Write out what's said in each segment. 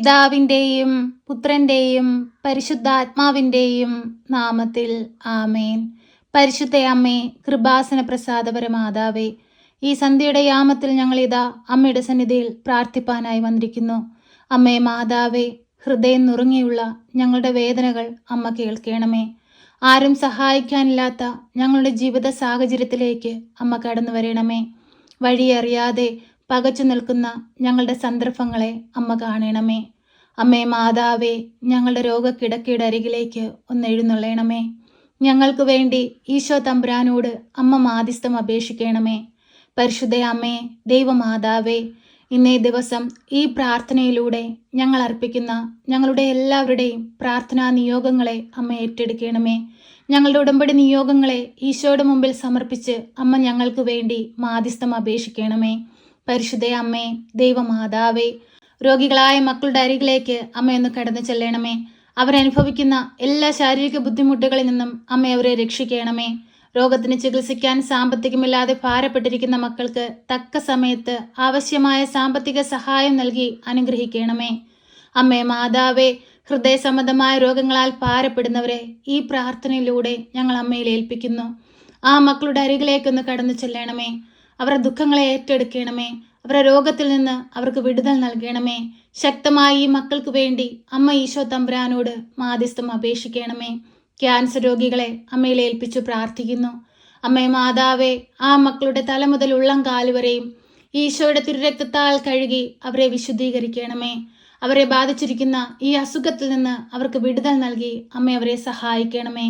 പിതാവിൻ്റെയും പുത്രൻ്റെയും പരിശുദ്ധാത്മാവിൻ്റെയും നാമത്തിൽ ആമേൻ. പരിശുദ്ധ അമ്മേ, കൃപാസന പ്രസാദപരമാതാവേ, ഈ സന്ധ്യയുടെ യാമത്തിൽ ഞങ്ങളിതാ അമ്മയുടെ സന്നിധിയിൽ പ്രാർത്ഥിപ്പാനായി വന്നിരിക്കുന്നു. അമ്മേ മാതാവേ, ഹൃദയം നുറുങ്ങിയുള്ള ഞങ്ങളുടെ വേദനകൾ അമ്മ കേൾക്കണമേ. ആരും സഹായിക്കാനില്ലാത്ത ഞങ്ങളുടെ ജീവിത സാഹചര്യത്തിലേക്ക് അമ്മ കടന്നു വരണമേ. വഴിയറിയാതെ പകച്ചു നിൽക്കുന്ന ഞങ്ങളുടെ സന്ദർഭങ്ങളെ അമ്മ കാണണമേ. അമ്മേ മാതാവേ, ഞങ്ങളുടെ രോഗക്കിടക്കയുടെ അരികിലേക്ക് ഒന്ന് എഴുന്നള്ളണമേ. ഞങ്ങൾക്ക് വേണ്ടി ഈശോ തമ്പുരാനോട് അമ്മ മാധ്യസ്ഥം അപേക്ഷിക്കണമേ. പരിശുദ്ധ അമ്മേ, ദൈവമാതാവേ, ഇന്നേ ദിവസം ഈ പ്രാർത്ഥനയിലൂടെ ഞങ്ങൾ അർപ്പിക്കുന്ന ഞങ്ങളുടെ എല്ലാവരുടെയും പ്രാർത്ഥനാ നിയോഗങ്ങളെ അമ്മ ഏറ്റെടുക്കണമേ. ഞങ്ങളുടെ ഉടമ്പടി നിയോഗങ്ങളെ ഈശോയുടെ മുമ്പിൽ സമർപ്പിച്ച് അമ്മ ഞങ്ങൾക്ക് വേണ്ടി മാധ്യസ്ഥം അപേക്ഷിക്കണമേ. പരിശുദ്ധ അമ്മേ, ദൈവമാതാവേ, രോഗികളായ മക്കളുടെ അരികിലേക്ക് അമ്മയൊന്ന് കടന്നു ചെല്ലണമേ. അവരനുഭവിക്കുന്ന എല്ലാ ശാരീരിക ബുദ്ധിമുട്ടുകളിൽ നിന്നും അമ്മ അവരെ രക്ഷിക്കണമേ. രോഗത്തിന് ചികിത്സിക്കാൻ സാമ്പത്തികമില്ലാതെ ഭാരപ്പെട്ടിരിക്കുന്ന മക്കൾക്ക് തക്ക സമയത്ത് ആവശ്യമായ സാമ്പത്തിക സഹായം നൽകി അനുഗ്രഹിക്കണമേ. അമ്മേ മാതാവേ, ഹൃദയ സംബന്ധമായ രോഗങ്ങളാൽ ഭാരപ്പെടുന്നവരെ ഈ പ്രാർത്ഥനയിലൂടെ ഞങ്ങൾ അമ്മയിൽ ഏൽപ്പിക്കുന്നു. ആ മക്കളുടെ അരികിലേക്കൊന്ന് കടന്നു ചെല്ലണമേ. അവരുടെ ദുഃഖങ്ങളെ ഏറ്റെടുക്കണമേ. അവരുടെ രോഗത്തിൽ നിന്ന് അവർക്ക് വിടുതൽ നൽകണമേ. ശക്തമായി ഈ മക്കൾക്ക് വേണ്ടി അമ്മ ഈശോ തമ്പുരാനോട് മാധ്യസ്ഥം അപേക്ഷിക്കണമേ. ക്യാൻസർ രോഗികളെ അമ്മയിൽ ഏൽപ്പിച്ചു പ്രാർത്ഥിക്കുന്നു. അമ്മേ മാതാവേ, ആ മക്കളുടെ തല മുതൽ ഉള്ളം കാലുവരെയും ഈശോയുടെ തിരുരക്തത്താൽ കഴുകി അവരെ വിശുദ്ധീകരിക്കണമേ. അവരെ ബാധിച്ചിരിക്കുന്ന ഈ അസുഖത്തിൽ നിന്ന് അവർക്ക് വിടുതൽ നൽകി അമ്മ അവരെ സഹായിക്കണമേ.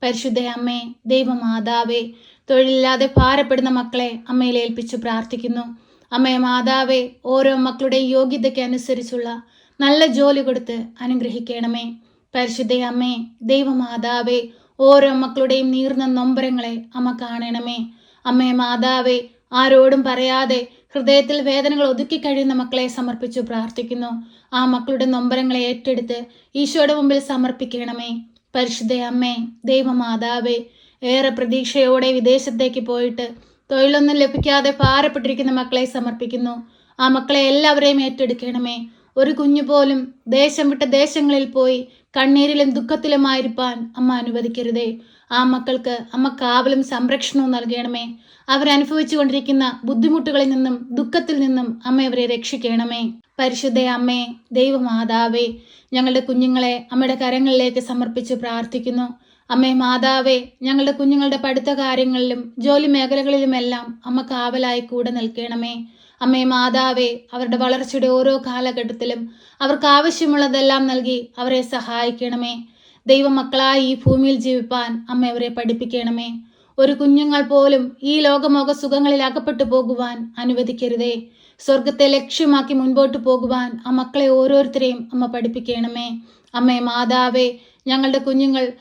പരിശുദ്ധ അമ്മേ, ദൈവമാതാവേ, തൊഴിലില്ലാതെ ഭാരപ്പെടുന്ന മക്കളെ അമ്മയിൽ ഏൽപ്പിച്ചു പ്രാർത്ഥിക്കുന്നു. അമ്മേ മാതാവേ, ഓരോ മക്കളുടെ യോഗ്യതയ്ക്ക് അനുസരിച്ചുള്ള നല്ല ജോലി കൊടുത്ത് അനുഗ്രഹിക്കണമേ. പരിശുദ്ധ അമ്മേ, ദൈവമാതാവേ, ഓരോ മക്കളുടെയും നീർന്ന നൊമ്പരങ്ങളെ അമ്മ കാണണമേ. അമ്മേ മാതാവേ, ആരോടും പറയാതെ ഹൃദയത്തിൽ വേദനകൾ ഒതുക്കി കഴിയുന്ന മക്കളെ സമർപ്പിച്ചു പ്രാർത്ഥിക്കുന്നു. ആ മക്കളുടെ നൊമ്പരങ്ങളെ ഏറ്റെടുത്ത് ഈശോയുടെ മുമ്പിൽ സമർപ്പിക്കണമേ. പരിശുദ്ധ അമ്മേ, ദൈവമാതാവേ, ഏറെ പ്രതീക്ഷയോടെ വിദേശത്തേക്ക് പോയിട്ട് തൊഴിലൊന്നും ലഭിക്കാതെ ഭാരപ്പെട്ടിരിക്കുന്ന മക്കളെ സമർപ്പിക്കുന്നു. ആ മക്കളെ എല്ലാവരെയും ഏറ്റെടുക്കണമേ. ഒരു കുഞ്ഞു പോലും ദേശം വിട്ട ദേശങ്ങളിൽ പോയി കണ്ണീരിലും ദുഃഖത്തിലുമായിരിക്കാൻ അമ്മ അനുവദിക്കരുതേ. ആ മക്കൾക്ക് അമ്മ കാവലും സംരക്ഷണവും നൽകണമേ. അവരനുഭവിച്ചു കൊണ്ടിരിക്കുന്ന ബുദ്ധിമുട്ടുകളിൽ നിന്നും ദുഃഖത്തിൽ നിന്നും അമ്മ അവരെ രക്ഷിക്കണമേ. പരിശുദ്ധ അമ്മേ, ദൈവമാതാവേ, ഞങ്ങളുടെ കുഞ്ഞുങ്ങളെ അമ്മയുടെ കരങ്ങളിലേക്ക് സമർപ്പിച്ച് പ്രാർത്ഥിക്കുന്നു. അമ്മേ മാതാവേ, ഞങ്ങളുടെ കുഞ്ഞുങ്ങളുടെ പഠിത്ത കാര്യങ്ങളിലും ജോലി മേഖലകളിലുമെല്ലാം അമ്മ കാവലായി കൂടെ നിൽക്കണമേ. അമ്മേ മാതാവേ, അവരുടെ വളർച്ചയുടെ ഓരോ കാലഘട്ടത്തിലും അവർക്ക് ആവശ്യമുള്ളതെല്ലാം നൽകി അവരെ സഹായിക്കണമേ. ദൈവമക്കളായി ഈ ഭൂമിയിൽ ജീവിപ്പാൻ അമ്മ അവരെ പഠിപ്പിക്കണമേ. ഒരു കുഞ്ഞുങ്ങൾ പോലും ഈ ലോകമോക സുഖങ്ങളിൽ അകപ്പെട്ടു പോകുവാൻ അനുവദിക്കരുതേ. സ്വർഗത്തെ ലക്ഷ്യമാക്കി മുൻപോട്ട് പോകുവാൻ ആ മക്കളെ ഓരോരുത്തരെയും അമ്മ പഠിപ്പിക്കണമേ. അമ്മേ മാതാവേ, ഞങ്ങളുടെ കുഞ്ഞുങ്ങൾ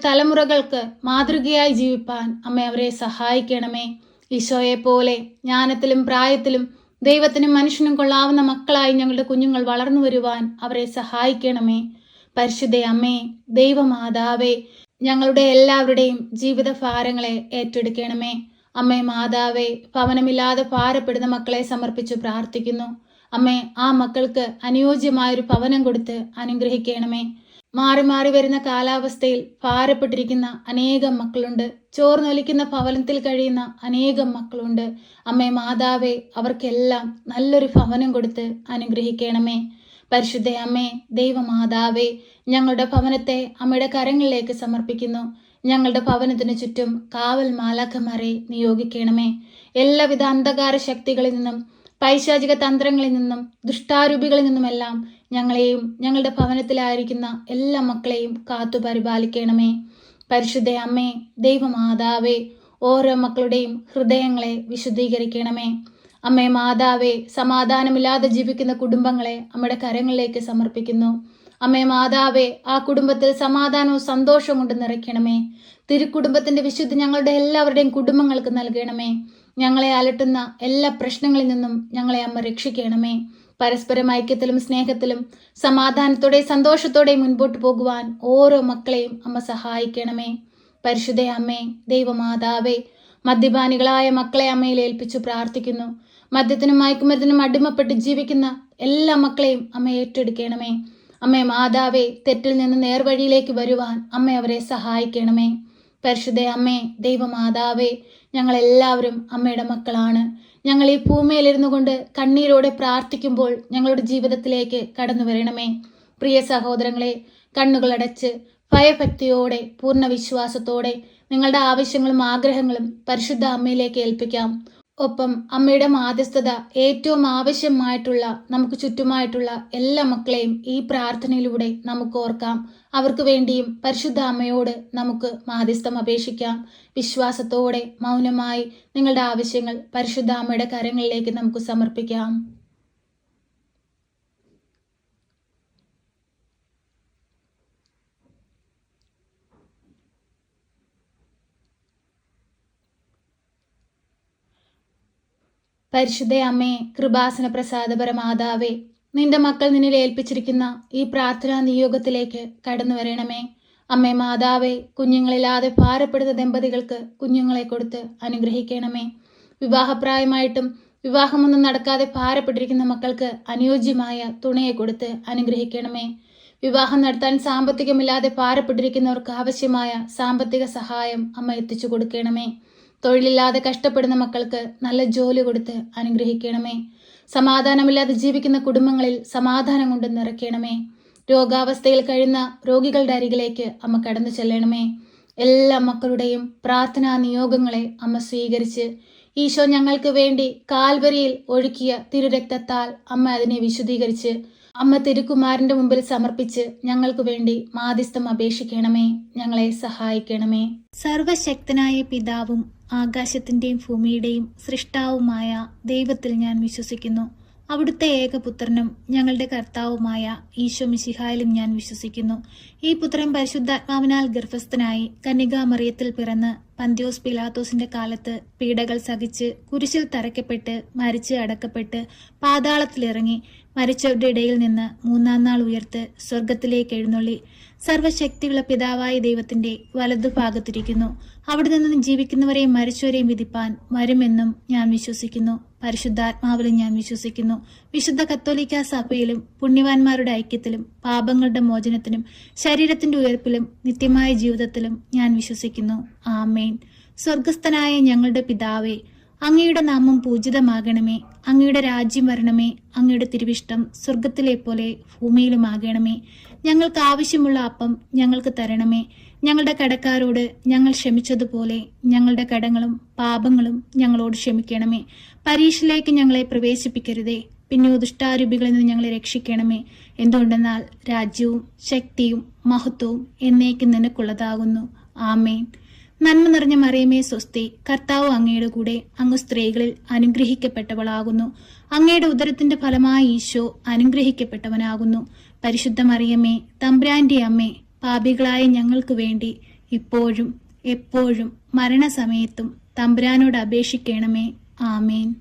തലമുറകൾക്ക് മാതൃകയായി ജീവിപ്പാൻ അമ്മ അവരെ സഹായിക്കണമേ. ഈശോയെ പോലെ ജ്ഞാനത്തിലും പ്രായത്തിലും ദൈവത്തിനും മനുഷ്യനും കൊള്ളാവുന്ന മക്കളായി ഞങ്ങളുടെ കുഞ്ഞുങ്ങൾ വളർന്നു വരുവാൻ അവരെ സഹായിക്കണമേ. പരിശുദ്ധ അമ്മേ, ദൈവമാതാവേ, ഞങ്ങളുടെ എല്ലാവരുടെയും ജീവിത ഭാരങ്ങളെ ഏറ്റെടുക്കണമേ. അമ്മേ മാതാവേ, ഭവനമില്ലാതെ ഭാരപ്പെടുന്ന മക്കളെ സമർപ്പിച്ചു പ്രാർത്ഥിക്കുന്നു. അമ്മേ, ആ മക്കൾക്ക് അനുയോജ്യമായൊരു ഭവനം കൊടുത്ത് അനുഗ്രഹിക്കണമേ. മാറി മാറി വരുന്ന കാലാവസ്ഥയിൽ ഭാരപ്പെട്ടിരിക്കുന്ന അനേകം മക്കളുണ്ട്. ചോർന്നൊലിക്കുന്ന ഭവനത്തിൽ കഴിയുന്ന അനേകം മക്കളുണ്ട്. അമ്മേ മാതാവേ, അവർക്കെല്ലാം നല്ലൊരു ഭവനം കൊടുത്ത് അനുഗ്രഹിക്കണമേ. പരിശുദ്ധ അമ്മേ, ദൈവമാതാവേ, ഞങ്ങളുടെ ഭവനത്തെ അമ്മയുടെ കരങ്ങളിലേക്ക് സമർപ്പിക്കുന്നു. ഞങ്ങളുടെ ഭവനത്തിന് ചുറ്റും കാവൽ മാലാഖമാരെ നിയോഗിക്കണമേ. എല്ലാവിധ അന്ധകാര ശക്തികളിൽ നിന്നും പൈശാചിക തന്ത്രങ്ങളിൽ നിന്നും ദുഷ്ടാരൂപികളിൽ നിന്നുമെല്ലാം ഞങ്ങളെയും ഞങ്ങളുടെ ഭവനത്തിലായിരിക്കുന്ന എല്ലാ മക്കളെയും കാത്തു പരിപാലിക്കണമേ. പരിശുദ്ധ അമ്മേ, ദൈവമാതാവേ, ഓരോ മക്കളുടെയും ഹൃദയങ്ങളെ വിശുദ്ധീകരിക്കണമേ. അമ്മേ മാതാവേ, സമാധാനമില്ലാതെ ജീവിക്കുന്ന കുടുംബങ്ങളെ അമ്മയുടെ കരങ്ങളിലേക്ക് സമർപ്പിക്കുന്നു. അമ്മേ മാതാവേ, ആ കുടുംബത്തിൽ സമാധാനവും സന്തോഷവും കൊണ്ട് നിറയ്ക്കണമേ. തിരുക്കുടുംബത്തിന്റെ വിശുദ്ധി ഞങ്ങളുടെ എല്ലാവരുടെയും കുടുംബങ്ങൾക്ക് നൽകണമേ. ഞങ്ങളെ അലട്ടുന്ന എല്ലാ പ്രശ്നങ്ങളിൽ നിന്നും ഞങ്ങളെ അമ്മ രക്ഷിക്കണമേ. പരസ്പരം ഐക്യത്തിലും സ്നേഹത്തിലും സമാധാനത്തോടെ സന്തോഷത്തോടെ മുൻപോട്ട് പോകുവാൻ ഓരോ മക്കളെയും അമ്മ സഹായിക്കണമേ. പരിശുദ്ധ അമ്മേ, ദൈവമാതാവേ, മദ്യപാനികളായ മക്കളെ അമ്മയിൽ ഏൽപ്പിച്ചു പ്രാർത്ഥിക്കുന്നു. മദ്യത്തിനും മയക്കുമരുന്നിനും അടിമപ്പെട്ട് ജീവിക്കുന്ന എല്ലാ മക്കളെയും അമ്മ ഏറ്റെടുക്കണമേ. അമ്മേ മാതാവേ, തെറ്റിൽ നിന്ന് നേർവഴിയിലേക്ക് വരുവാൻ അമ്മ അവരെ സഹായിക്കണമേ. പരിശുദ്ധ അമ്മേ, ദൈവമാതാവേ, ഞങ്ങളെല്ലാവരും അമ്മയുടെ മക്കളാണ്. ഞങ്ങൾ ഈ ഭൂമിയിലിരുന്നു കൊണ്ട് കണ്ണീരോടെ പ്രാർത്ഥിക്കുമ്പോൾ ഞങ്ങളുടെ ജീവിതത്തിലേക്ക് കടന്നു വരണമേ. പ്രിയ സഹോദരങ്ങളെ, കണ്ണുകളടച്ച് ഭയഭക്തിയോടെ പൂർണ്ണ വിശ്വാസത്തോടെ നിങ്ങളുടെ ആവശ്യങ്ങളും ആഗ്രഹങ്ങളും പരിശുദ്ധ അമ്മയിലേക്ക് ഏൽപ്പിക്കാം. ഒപ്പം അമ്മയുടെ മാധ്യസ്ഥത ഏറ്റവും ആവശ്യമായിട്ടുള്ള നമുക്ക് ചുറ്റുമായിട്ടുള്ള എല്ലാ മക്കളെയും ഈ പ്രാർത്ഥനയിലൂടെ നമുക്ക് ഓർക്കാം. അവർക്ക് വേണ്ടിയും പരിശുദ്ധ അമ്മയോട് നമുക്ക് മാധ്യസ്ഥം അപേക്ഷിക്കാം. വിശ്വാസത്തോടെ മൗനമായി നിങ്ങളുടെ ആവശ്യങ്ങൾ പരിശുദ്ധ അമ്മയുടെ കരങ്ങളിലേക്ക് നമുക്ക് സമർപ്പിക്കാം. പരിശുദ്ധ അമ്മേ, കൃപാസന പ്രസാദപര മാതാവേ, നിന്റെ മക്കൾ നിന്നിൽ ഏൽപ്പിച്ചിരിക്കുന്ന ഈ പ്രാർത്ഥനാ നിയോഗത്തിലേക്ക് കടന്നു വരണമേ. അമ്മേ മാതാവേ, കുഞ്ഞുങ്ങളില്ലാതെ ഭാരപ്പെടുന്ന ദമ്പതികൾക്ക് കുഞ്ഞുങ്ങളെ കൊടുത്ത് അനുഗ്രഹിക്കണമേ. വിവാഹപ്രായമായിട്ടും വിവാഹമൊന്നും നടക്കാതെ ഭാരപ്പെട്ടിരിക്കുന്ന മക്കൾക്ക് അനുയോജ്യമായ തുണയെ കൊടുത്ത് അനുഗ്രഹിക്കണമേ. വിവാഹം നടത്താൻ സാമ്പത്തികമില്ലാതെ ഭാരപ്പെട്ടിരിക്കുന്നവർക്ക് ആവശ്യമായ സാമ്പത്തിക സഹായം അമ്മ എത്തിച്ചു കൊടുക്കണമേ. തൊഴിലില്ലാതെ കഷ്ടപ്പെടുന്ന മക്കൾക്ക് നല്ല ജോലി കൊടുത്ത് അനുഗ്രഹിക്കണമേ. സമാധാനമില്ലാതെ ജീവിക്കുന്ന കുടുംബങ്ങളിൽ സമാധാനം കൊണ്ട് നിറയ്ക്കണമേ. രോഗാവസ്ഥയിൽ കഴിയുന്ന രോഗികളുടെ അരികിലേക്ക് അമ്മ കടന്നു ചെല്ലണമേ. എല്ലാ മക്കളുടെയും പ്രാർത്ഥനാ നിയോഗങ്ങളെ അമ്മ സ്വീകരിച്ച് ഈശോ ഞങ്ങൾക്ക് വേണ്ടി കാൽവരിയിൽ ഒഴുക്കിയ തിരുരക്തത്താൽ അമ്മ അതിനെ വിശുദ്ധീകരിച്ച് അമ്മ തിരുക്കുമാരന്റെ മുമ്പിൽ സമർപ്പിച്ച് ഞങ്ങൾക്ക് വേണ്ടി മാധ്യസ്ഥം അപേക്ഷിക്കണമേ. ഞങ്ങളെ സഹായിക്കണമേ. സർവശക്തനായ പിതാവും ആകാശത്തിന്റെയും ഭൂമിയുടെയും സൃഷ്ടാവുമായ ദൈവത്തിൽ ഞാൻ വിശ്വസിക്കുന്നു. അവിടുത്തെ ഏകപുത്രനും ഞങ്ങളുടെ കർത്താവുമായ ഈശോ മിശിഹായിലും ഞാൻ വിശ്വസിക്കുന്നു. ഈ പുത്രൻ പരിശുദ്ധാത്മാവിനാൽ ഗർഭസ്ഥനായി കന്യകാമറിയത്തിൽ പിറന്ന് പന്തിയോസ് പിലാത്തോസിന്റെ കാലത്ത് പീഡകൾ സഹിച്ച് കുരിശിൽ തറയ്ക്കപ്പെട്ട് മരിച്ച് അടക്കപ്പെട്ട് പാതാളത്തിലിറങ്ങി മരിച്ചവരുടെ ഇടയിൽ നിന്ന് മൂന്നാം നാൾ ഉയർത്ത് സ്വർഗത്തിലേക്ക് എഴുന്നള്ളി സർവശക്തിയുള്ള പിതാവായ ദൈവത്തിന്റെ വലതുഭാഗത്തിരിക്കുന്നു. അവിടെ നിന്ന് ജീവിക്കുന്നവരെയും മരിച്ചവരെയും വിധിപ്പാൻ വരുമെന്നും ഞാൻ വിശ്വസിക്കുന്നു. പരിശുദ്ധാത്മാവിലും ഞാൻ വിശ്വസിക്കുന്നു. വിശുദ്ധ കത്തോലിക്ക സഭയിലും പുണ്യവാന്മാരുടെ ഐക്യത്തിലും പാപങ്ങളുടെ മോചനത്തിനും ശരീരത്തിന്റെ ഉയർപ്പിലും നിത്യമായ ജീവിതത്തിലും ഞാൻ വിശ്വസിക്കുന്നു. ആമേൻ. സ്വർഗസ്ഥനായ ഞങ്ങളുടെ പിതാവേ, അങ്ങയുടെ നാമം പൂജിതമാകണമേ. അങ്ങയുടെ രാജ്യം വരണമേ. അങ്ങയുടെ തിരുവിഷ്ടം സ്വർഗത്തിലെ പോലെ ഭൂമിയിലുമാകണമേ. ഞങ്ങൾക്ക് ആവശ്യമുള്ള അപ്പം ഞങ്ങൾക്ക് തരണമേ. ഞങ്ങളുടെ കടക്കാരോട് ഞങ്ങൾ ക്ഷമിച്ചതുപോലെ ഞങ്ങളുടെ കടങ്ങളും പാപങ്ങളും ഞങ്ങളോട് ക്ഷമിക്കണമേ. പരീക്ഷയിലേക്ക് ഞങ്ങളെ പ്രവേശിപ്പിക്കരുതേ, പിന്നെ ദുഷ്ടാരൂപികളിൽ നിന്ന് ഞങ്ങളെ രക്ഷിക്കണമേ. എന്തുകൊണ്ടെന്നാൽ രാജ്യവും ശക്തിയും മഹത്വവും എന്നേക്കും നിനക്കുള്ളതാകുന്നു. ആമേൻ. നന്മ നിറഞ്ഞ മറിയമേ സ്വസ്തി, കർത്താവ് അങ്ങയുടെ കൂടെ, അങ്ങ് സ്ത്രീകളിൽ അനുഗ്രഹിക്കപ്പെട്ടവളാകുന്നു. അങ്ങയുടെ ഉദരത്തിന്റെ ഫലമായ ഈശോ അനുഗ്രഹിക്കപ്പെട്ടവനാകുന്നു. പരിശുദ്ധ മറിയമേ, തമ്പുരാന്റെ അമ്മേ, പാപികളായ ഞങ്ങൾക്ക് വേണ്ടി ഇപ്പോഴും എപ്പോഴും മരണസമയത്തും തമ്പുരാനോട് അപേക്ഷിക്കണമേ. ആമേൻ.